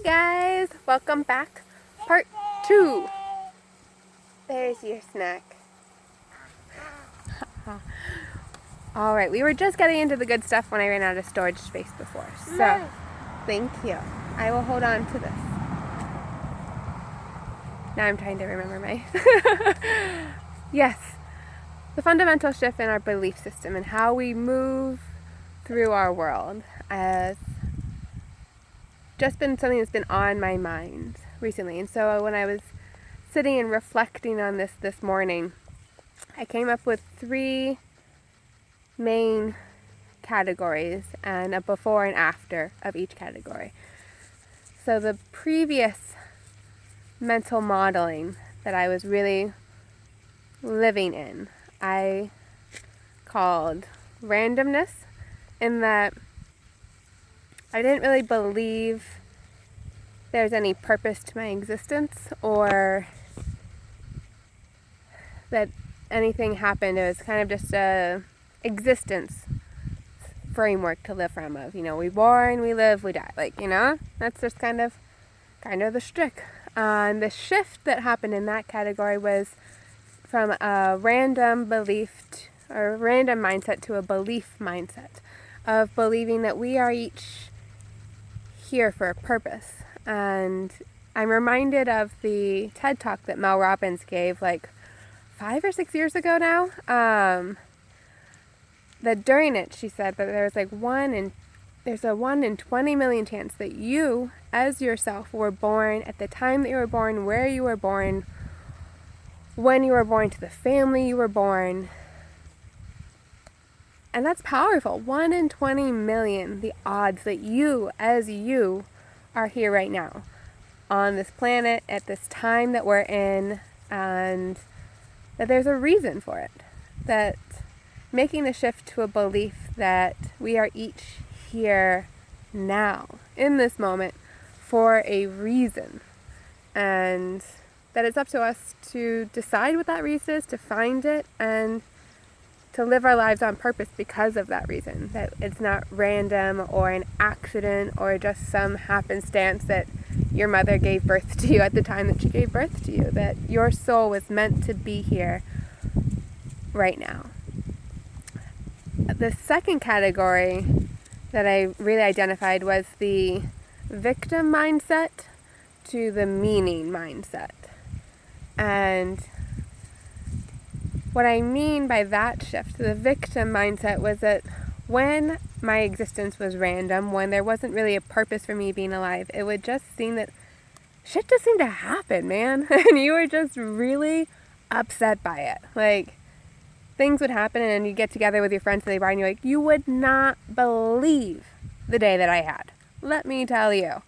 guys, welcome back. Part 2. There's your snack. Alright, we were just getting into the good stuff when I ran out of storage space before. So, thank you. I will hold on to this. Now I'm trying to remember my... Yes, the fundamental shift in our belief system and how we move through our world has just been something that's been on my mind recently. And so when I was sitting and reflecting on this morning, I came up with 3 main categories and a before and after of each category. So the previous mental modeling that I was really living in, I called randomness, in that I didn't really believe there's any purpose to my existence or that anything happened. It was kind of just a existence framework to live from of, we born, we live, we die. That's just kind of the shtick. And the shift that happened in that category was from a random belief or random mindset to a belief mindset of believing that we are each here for a purpose. And I'm reminded of the TED Talk that Mel Robbins gave 5 or 6 years ago now. That during it, she said that there's a 1 in 20 million chance that you, as yourself, were born at the time that you were born, where you were born, when you were born, to the family you were born. And that's powerful. 1 in 20 million, the odds that you, as you, are here right now on this planet at this time that we're in, and that there's a reason for it. That making the shift to a belief that we are each here now, in this moment, for a reason. And that it's up to us to decide what that reason is, to find it, and to live our lives on purpose because of that reason. That it's not random or an accident or just some happenstance that your mother gave birth to you at the time that she gave birth to you. That your soul was meant to be here right now. The second category that I really identified was the victim mindset to the meaning mindset. And what I mean by that shift, the victim mindset, was that when my existence was random, when there wasn't really a purpose for me being alive, it would just seem that shit just seemed to happen, man. And you were just really upset by it. Things would happen and you get together with your friends at the bar and you're like, you would not believe the day that I had. Let me tell you.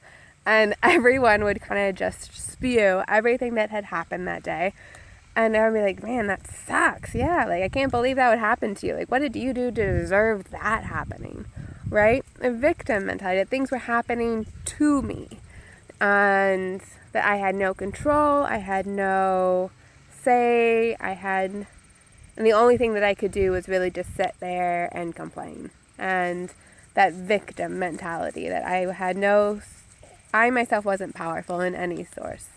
And everyone would kind of just spew everything that had happened that day. And I would be like, man, that sucks. Yeah, I can't believe that would happen to you. What did you do to deserve that happening? Right? A victim mentality, that things were happening to me. And that I had no control, I had no say, and the only thing that I could do was really just sit there and complain. And that victim mentality, that I myself wasn't powerful in any source.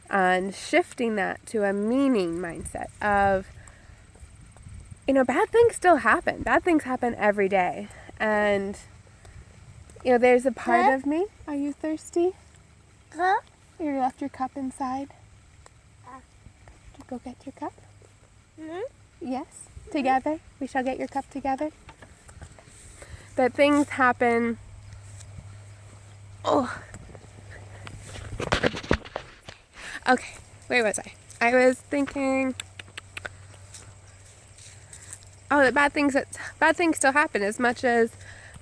And shifting that to a meaning mindset of, bad things still happen. Bad things happen every day. And, there's a part of me. Are you thirsty? Huh? You left your cup inside. Did you go get your cup? Mm-hmm. Yes. Together. We shall get your cup together. That things happen. Oh. Okay. Where was I? I was thinking. Oh, that bad things still happen. As much as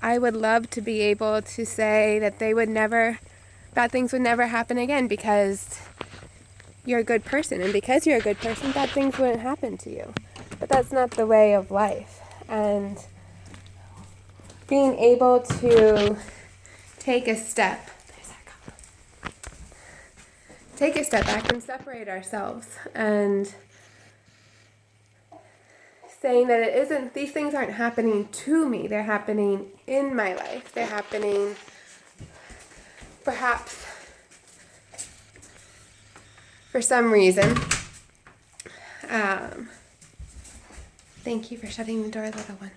I would love to be able to say that bad things would never happen again because you're a good person, and because you're a good person, bad things wouldn't happen to you. But that's not the way of life. And being able to take a step back and separate ourselves, and saying that these things aren't happening to me, they're happening in my life. They're happening perhaps for some reason, thank you for shutting the door, little one.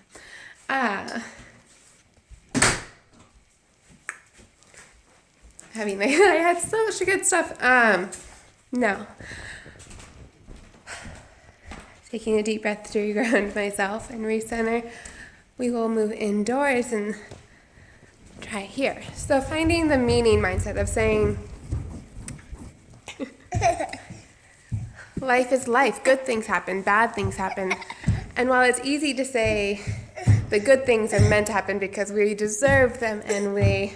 I had so much good stuff. No. Taking a deep breath to ground myself and recenter, we will move indoors and try here. So finding the meaning mindset of saying, life is life. Good things happen, bad things happen. And while it's easy to say the good things are meant to happen because we deserve them and we...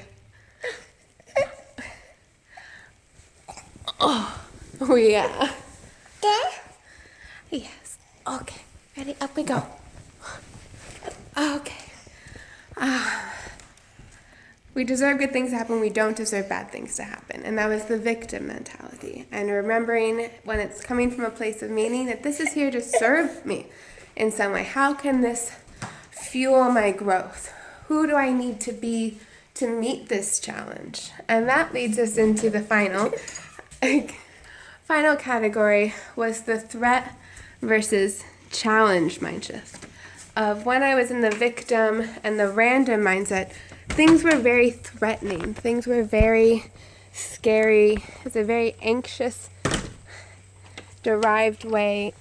Yes. Okay. Ready? Up we go. Okay. We deserve good things to happen. We don't deserve bad things to happen. And that was the victim mentality. And remembering when it's coming from a place of meaning that this is here to serve me in some way. How can this fuel my growth? Who do I need to be to meet this challenge? And that leads us into the final category was the threat versus challenge mind shift. Of when I was in the victim and the random mindset, things were very threatening. Things were very scary. It's a very anxious, derived way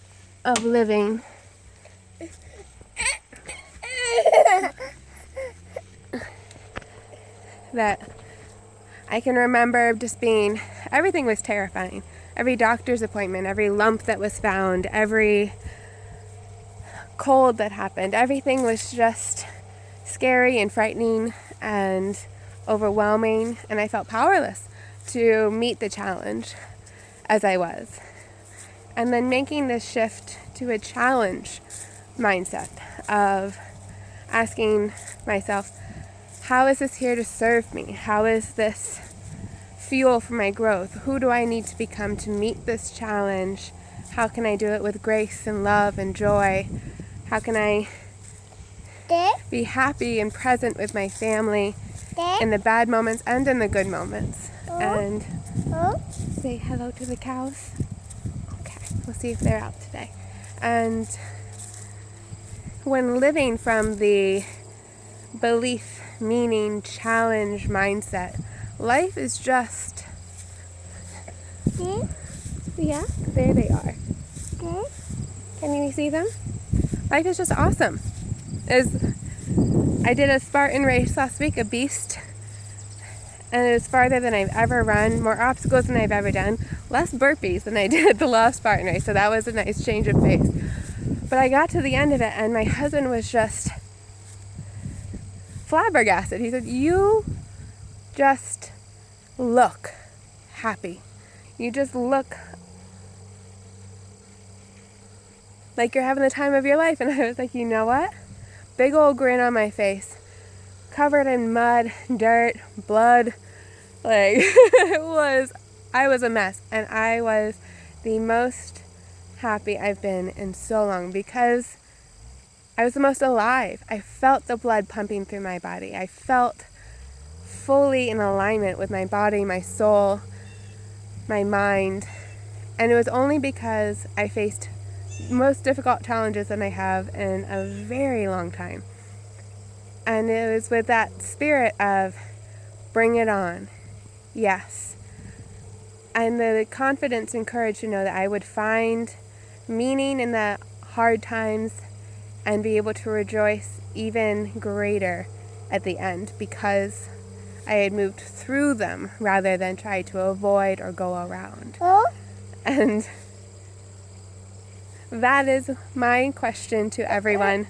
of living. That I can remember just being, everything was terrifying. Every doctor's appointment, every lump that was found, every cold that happened, everything was just scary and frightening and overwhelming, and I felt powerless to meet the challenge as I was. And then making this shift to a challenge mindset of asking myself, how is this here to serve me? How is this fuel for my growth? Who do I need to become to meet this challenge? How can I do it with grace and love and joy? How can I be happy and present with my family in the bad moments and in the good moments? And say hello to the cows. Okay, we'll see if they're out today. And when living from the belief, meaning, challenge mindset, life is just... Yeah, there they are. Can you see them? Life is just awesome. I did a Spartan race last week, a beast, and it was farther than I've ever run, more obstacles than I've ever done, less burpees than I did the last Spartan race, so that was a nice change of pace. But I got to the end of it, and my husband was just flabbergasted. He said, "You just look happy. You just look like you're having the time of your life." And I was like, you know what? Big old grin on my face, covered in mud, dirt, blood. Like, I was a mess. And I was the most happy I've been in so long because I was the most alive. I felt the blood pumping through my body. I felt fully in alignment with my body, my soul, my mind. And it was only because I faced most difficult challenges that I have in a very long time. And it was with that spirit of bring it on. Yes. And the confidence and courage to know that I would find meaning in the hard times and be able to rejoice even greater at the end because I had moved through them rather than try to avoid or go around. And that is my question to everyone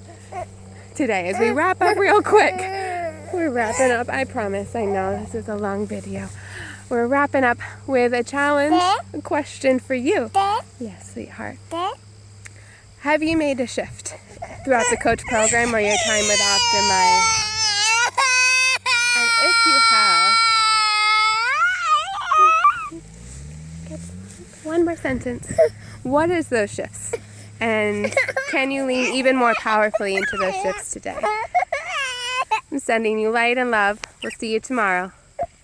today as we wrap up real quick. We're wrapping up, I promise. I know this is a long video. We're wrapping up with a challenge, a question for you. Yes, sweetheart. Have you made a shift throughout the coach program or your time with Optimize? And if you have, one more sentence. What is those shifts? And can you lean even more powerfully into those shifts today? I'm sending you light and love. We'll see you tomorrow.